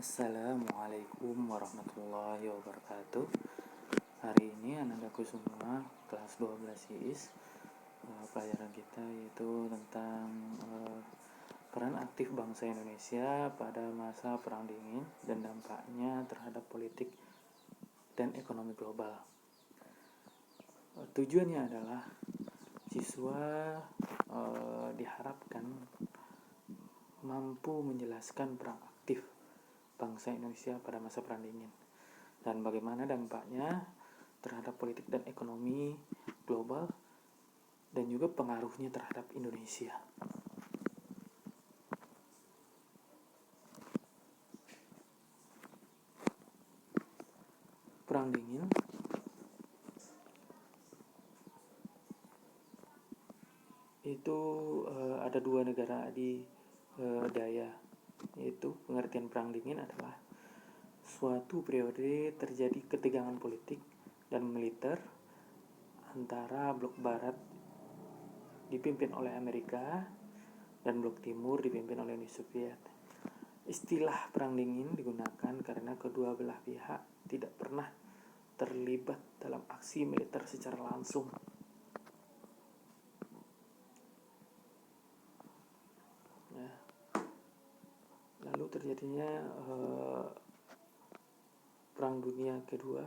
Assalamualaikum warahmatullahi wabarakatuh. Hari ini anakku semua kelas 12 IIS. Pelajaran kita yaitu tentang peran aktif bangsa Indonesia pada masa Perang Dingin dan dampaknya terhadap politik dan ekonomi global. Tujuannya adalah siswa diharapkan mampu menjelaskan peran aktif bangsa Indonesia pada masa Perang Dingin dan bagaimana dampaknya terhadap politik dan ekonomi global dan juga pengaruhnya terhadap Indonesia. Perang Dingin itu ada dua negara adidaya, yaitu pengertian Perang Dingin adalah suatu periode terjadi ketegangan politik dan militer antara blok barat dipimpin oleh Amerika dan blok timur dipimpin oleh Uni Soviet. Istilah Perang Dingin digunakan karena kedua belah pihak tidak pernah terlibat dalam aksi militer secara langsung. Lalu terjadinya Perang Dunia Kedua.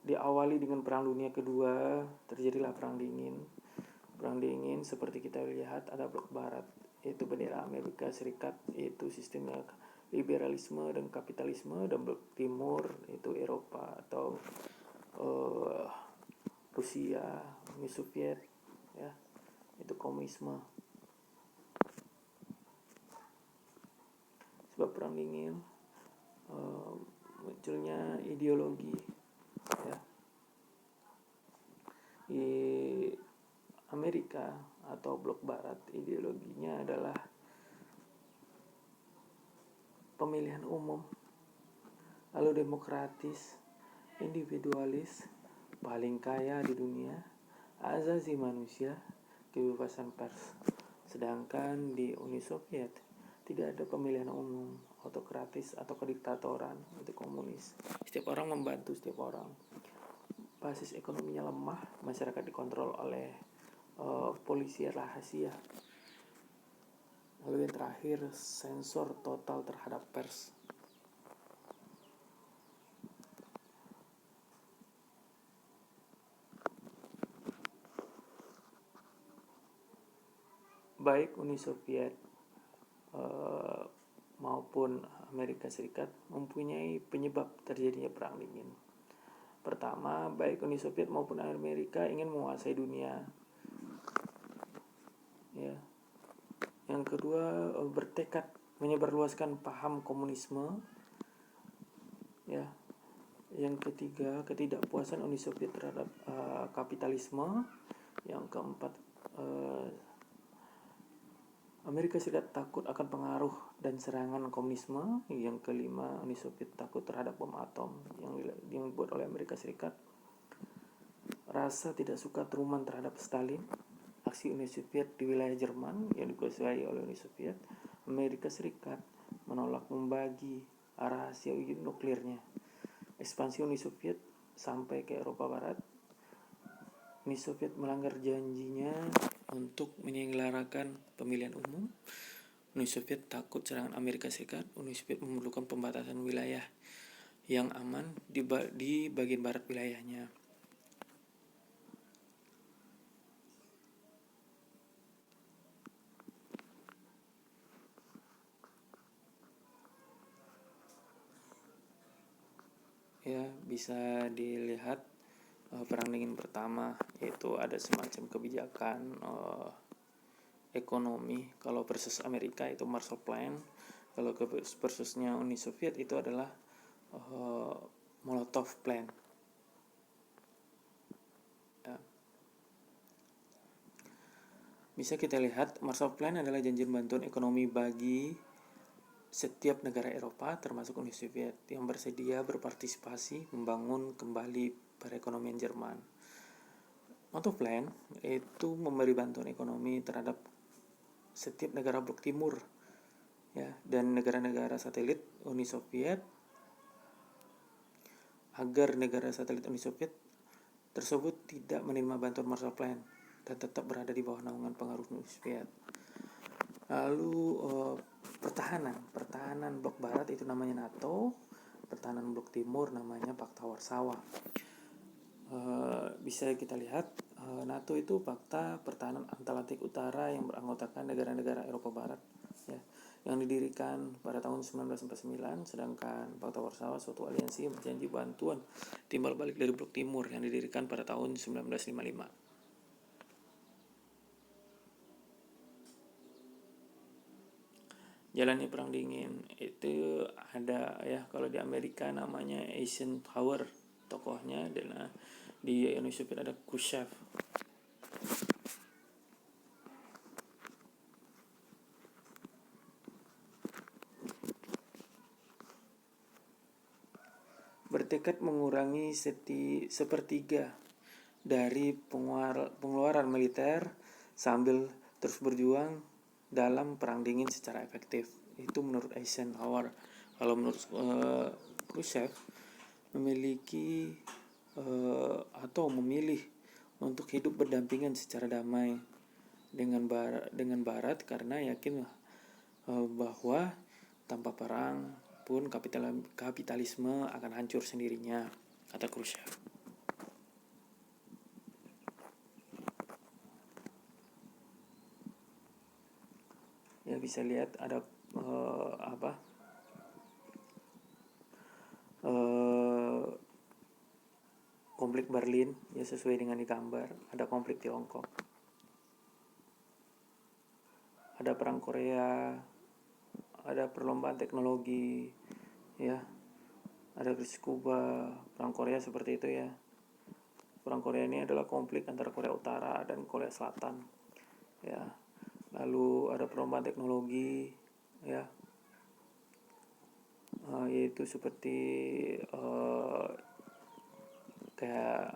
Diawali dengan Perang Dunia Kedua, terjadilah Perang Dingin. Perang Dingin seperti kita lihat ada blok barat, yaitu bendera Amerika Serikat, yaitu sistemnya liberalisme dan kapitalisme, dan blok timur yaitu Eropa atau Rusia, Uni Soviet, ya, itu komunisme. Sebab Perang Dingin munculnya ideologi, ya. Di Amerika atau blok barat ideologinya adalah pemilihan umum, lalu demokratis, individualis, paling kaya di dunia, asasi manusia, kebebasan pers. Sedangkan di Uni Soviet tidak ada pemilihan umum, autokratis atau kediktatoran, itu komunis. Setiap orang membantu setiap orang. Basis ekonominya lemah, masyarakat dikontrol oleh polisi rahasia. Lalu yang terakhir, sensor total terhadap pers. Baik Uni Soviet maupun Amerika Serikat mempunyai penyebab terjadinya Perang Dingin. Pertama, baik Uni Soviet maupun Amerika ingin menguasai dunia. Ya. Yang kedua, bertekad menyebarluaskan paham komunisme. Ya. Yang ketiga, ketidakpuasan Uni Soviet terhadap kapitalisme. Yang keempat, Amerika Serikat takut akan pengaruh dan serangan komunisme. Yang kelima, Uni Soviet takut terhadap bom atom yang dibuat oleh Amerika Serikat. Rasa tidak suka Truman terhadap Stalin. Aksi Uni Soviet di wilayah Jerman yang dikuasai oleh Uni Soviet. Amerika Serikat menolak membagi rahasia uji nuklirnya. Ekspansi Uni Soviet sampai ke Eropa Barat. Uni Soviet melanggar janjinya untuk menyelenggarakan pemilihan umum. Uni Soviet takut serangan Amerika Serikat. Uni Soviet memerlukan pembatasan wilayah yang aman di bagian barat wilayahnya. Ya, bisa dilihat Perang Dingin pertama, yaitu ada semacam kebijakan ekonomi. Kalau versus Amerika itu Marshall Plan, kalau versusnya Uni Soviet itu adalah Molotov Plan. Ya. Bisa kita lihat Marshall Plan adalah janji bantuan ekonomi bagi setiap negara Eropa termasuk Uni Soviet yang bersedia berpartisipasi membangun kembali perekonomian Jerman. Molotov Plan itu memberi bantuan ekonomi terhadap setiap negara blok timur ya, dan negara-negara satelit Uni Soviet, agar negara satelit Uni Soviet tersebut tidak menerima bantuan Marshall Plan dan tetap berada di bawah naungan pengaruh Uni Soviet. Lalu pertahanan blok barat itu namanya NATO, pertahanan blok timur namanya Pakta Warsawa. Bisa kita lihat NATO itu Pakta Pertahanan Atlantik Utara yang beranggotakan negara-negara Eropa Barat, ya, yang didirikan pada tahun 1949, sedangkan Pakta Warsawa suatu aliansi yang berjanji bantuan timbal balik dari blok timur yang didirikan pada tahun 1955. Jalannya perang dingin itu ada, ya, kalau di Amerika namanya Eisenhower tokohnya, dan di Uni Soviet ada Khrushchev. Bertekad mengurangi sepertiga dari pengeluaran militer sambil terus berjuang dalam perang dingin secara efektif. Itu menurut Eisenhower. Kalau menurut Khrushchev, memiliki atau memilih untuk hidup berdampingan secara damai dengan Barat karena yakin bahwa tanpa perang pun kapitalisme akan hancur sendirinya, kata Khrushchev. Ya, bisa lihat ada konflik Berlin, ya, sesuai dengan digambar. Ada konflik Tiongkok, ada perang Korea, ada perlombaan teknologi, ya, ada krisis Kuba. Perang Korea seperti itu, ya. Perang Korea ini adalah konflik antara Korea Utara dan Korea Selatan, ya. Lalu ada perlombaan teknologi, ya, yaitu seperti kayak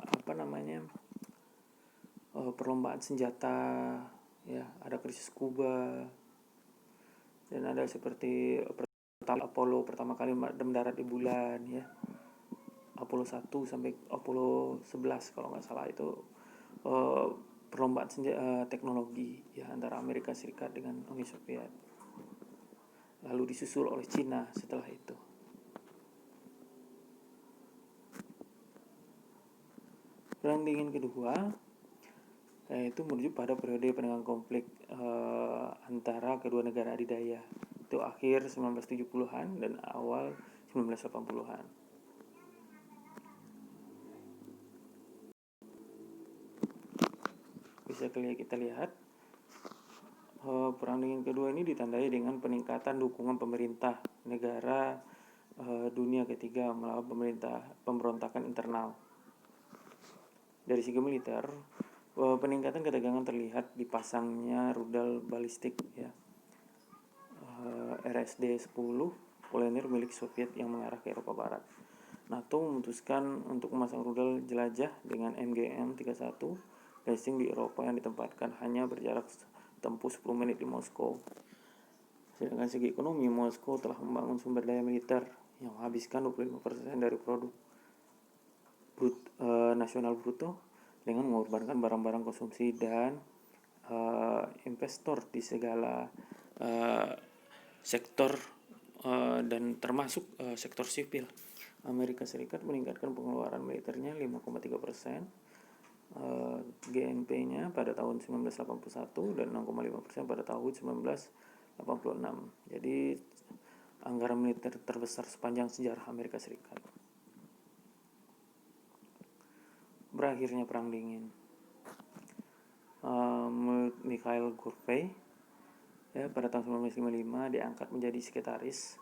perlombaan senjata, ya. Ada krisis Kuba, dan ada seperti Apollo pertama kali mendarat di bulan, ya. Apollo 1 sampai Apollo 11 kalau nggak salah, itu perlombaan teknologi, ya, antara Amerika Serikat dengan Uni Soviet. Lalu disusul oleh Cina setelah itu. Perang dingin kedua yaitu menuju pada periode penenggang konflik antara kedua negara adidaya. Itu akhir 1970-an dan awal 1980-an. Bisa kita lihat perang dingin kedua ini ditandai dengan peningkatan dukungan pemerintah negara dunia ketiga melawan pemberontakan internal. Dari segi militer, peningkatan ketegangan terlihat dipasangnya rudal balistik, ya, RSD-10 Pioneer milik Soviet yang mengarah ke Eropa Barat. NATO memutuskan untuk memasang rudal jelajah dengan MGM-31 basing di Eropa yang ditempatkan hanya berjarak tempuh 10 menit di Moskow. Sedangkan segi ekonomi, Moskow telah membangun sumber daya militer yang menghabiskan 25% dari produk nasional bruto dengan mengorbankan barang-barang konsumsi dan investor di segala sektor dan termasuk sektor sipil. Amerika Serikat meningkatkan pengeluaran militernya 5,3%, GNP-nya pada tahun 1981 dan 6,5% pada tahun 1986. Jadi anggaran militer terbesar sepanjang sejarah Amerika Serikat. Berakhirnya perang dingin, Mikhail Gorbachev, ya, pada tahun 1955 diangkat menjadi sekretaris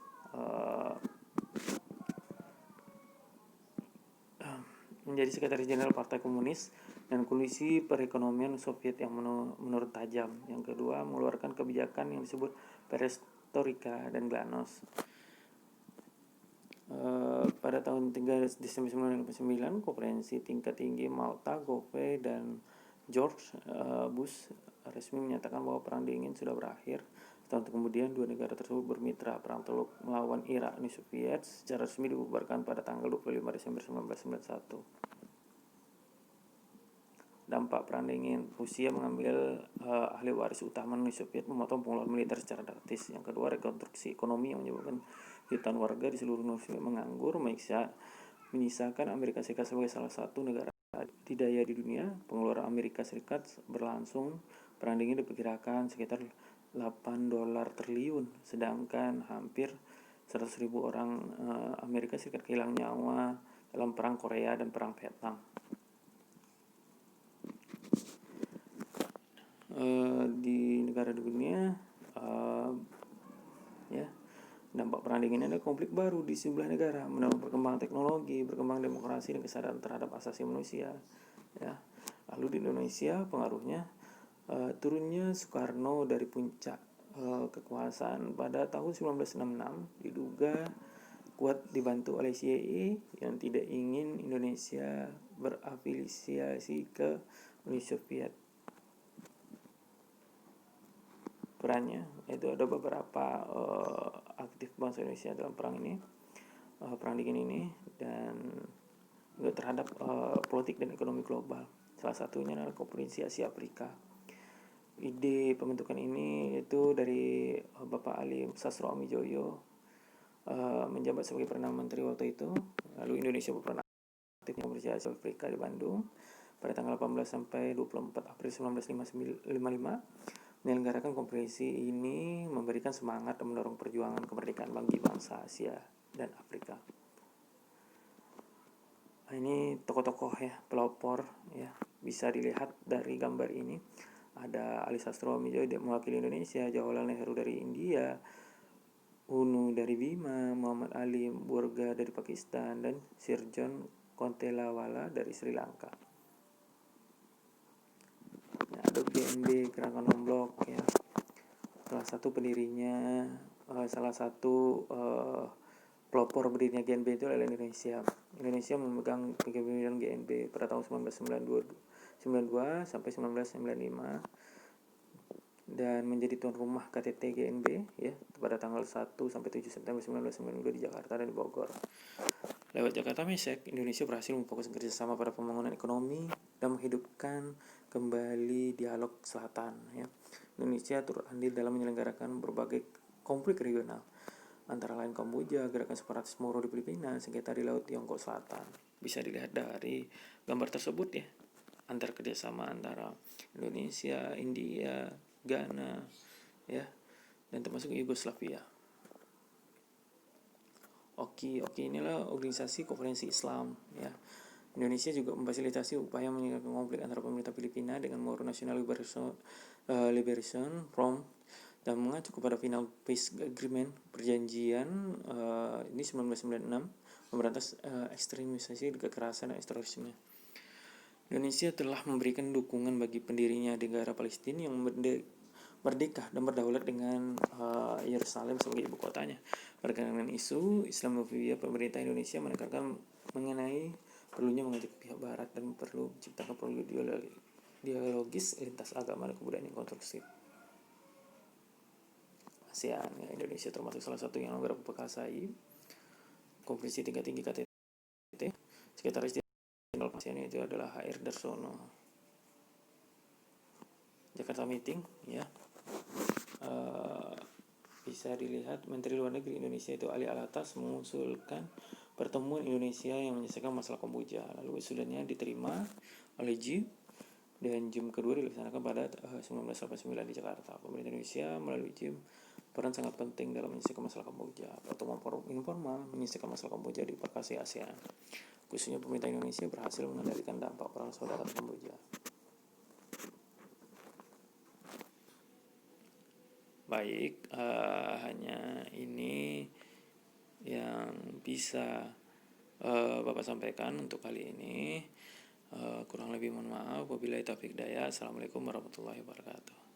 Jenderal Partai Komunis, dan kondisi perekonomian Soviet yang menurun tajam. Yang kedua, mengeluarkan kebijakan yang disebut perestroika dan glasnost. Pada tahun 3 Desember 1989, konferensi tingkat tinggi Malta, Gorbachev dan George Bush resmi menyatakan bahwa perang dingin sudah berakhir Tahun kemudian, dua negara tersebut bermitra. Perang Teluk melawan Irak Uni Soviet secara resmi dibubarkan pada tanggal 25 Desember 1991. Dampak perang dingin, Rusia mengambil ahli waris utama Uni Soviet, memotong pengeluaran militer secara drastis. Yang kedua, rekonstruksi ekonomi yang menyebabkan jutaan warga di seluruh Uni Soviet menganggur, menyisakan Amerika Serikat sebagai salah satu negara adidaya di dunia. Pengeluaran Amerika Serikat berlangsung perang dingin diperkirakan sekitar $8 triliun, sedangkan hampir 100.000 orang Amerika Serikat kehilangan nyawa dalam perang Korea dan perang Vietnam. Di negara dunia, dampak perang dingin ada konflik baru di sebelah negara, menambah perkembangan teknologi, berkembang demokrasi dan kesadaran terhadap asasi manusia. Ya. Lalu di Indonesia pengaruhnya turunnya Soekarno dari puncak kekuasaan pada tahun 1966 diduga kuat dibantu oleh CIA yang tidak ingin Indonesia berafiliasi ke Uni Soviet. Perannya yaitu ada beberapa aktif bangsa Indonesia dalam perang dingin ini, dan juga terhadap politik dan ekonomi global. Salah satunya adalah Konferensi Asia Afrika. Ide pembentukan ini itu dari Bapak Ali Sastro Amijoyo, menjabat sebagai Perdana Menteri waktu itu. Lalu Indonesia berperan aktif di Konferensi Asia Afrika di Bandung pada tanggal 18 sampai 24 April 1955. Menyelenggarakan konferensi ini memberikan semangat dan mendorong perjuangan kemerdekaan bagi bangsa Asia dan Afrika. Nah, ini tokoh-tokoh ya, pelopor ya, bisa dilihat dari gambar ini. Ada Ali Sastro Amijoyo mewakili Indonesia, Jawaharlal Nehru dari India, UNU dari Bima, Muhammad Ali Burga dari Pakistan, dan Sir John Kontelawala dari Sri Lanka. Ada GNB, Gerakan Non-Blok ya. Salah satu pendirinya, salah satu pelopor berdirinya GNB itu adalah Indonesia. Indonesia memegang kepemimpinan GNB pada tahun 1992 sampai 1995 dan menjadi tuan rumah KTT GNB ya pada tanggal 1 sampai 7 September 1992 di Jakarta dan di Bogor. Lewat Jakarta Mesek, Indonesia berhasil memfokuskan kerjasama pada pembangunan ekonomi dan menghidupkan kembali dialog selatan. Ya. Indonesia turut andil dalam menyelenggarakan berbagai konflik regional, antara lain Kamboja, gerakan separatis Moro di Filipina, sengketa di Laut Tiongkok Selatan. Bisa dilihat dari gambar tersebut ya, antar kerjasama antara Indonesia, India, Ghana, ya, dan termasuk Yugoslavia. Oki inilah organisasi konferensi Islam ya. Indonesia juga memfasilitasi upaya menyelesaikan konflik antara pemerintah Filipina dengan Moro National Liberation Front dan mengacu kepada Final Peace Agreement, perjanjian ini 1996 memberantas ekstremisasi, kekerasan dan terorisme. Indonesia telah memberikan dukungan bagi pendirinya negara Palestina yang merdeka dan berdaulat dengan Yerusalem sebagai ibu kotanya. Berkaitan dengan isu Islamofobia, pemerintah Indonesia menekankan mengenai perlunya mengajak pihak Barat dan perlu menciptakan politik dialogis lintas agama dan kebudayaan yang konstruktif. ASEAN ya, Indonesia termasuk salah satu yang negara memperkasai konferensi tingkat tinggi KTT. Sekretaris Jenderal ASEAN itu adalah HR Darsono. Jakarta Meeting ya. Bisa dilihat Menteri Luar Negeri Indonesia itu Ali Alatas mengusulkan pertemuan Indonesia yang menyelesaikan masalah Kamboja. Lalu usulannya diterima oleh JIM dan JIM kedua dilaksanakan pada 1989 di Jakarta. Pemerintah Indonesia melalui JIM peran sangat penting dalam menyelesaikan masalah Kamboja. Pertemuan informal menyelesaikan masalah Kamboja di Perkasi ASEAN. Khususnya pemerintah Indonesia berhasil mengendalikan dampak perang saudara Kamboja. Baik, hanya ini yang bisa Bapak sampaikan untuk kali ini. Kurang lebih mohon maaf. Wabillahi taufiq hidayah. Assalamualaikum warahmatullahi wabarakatuh.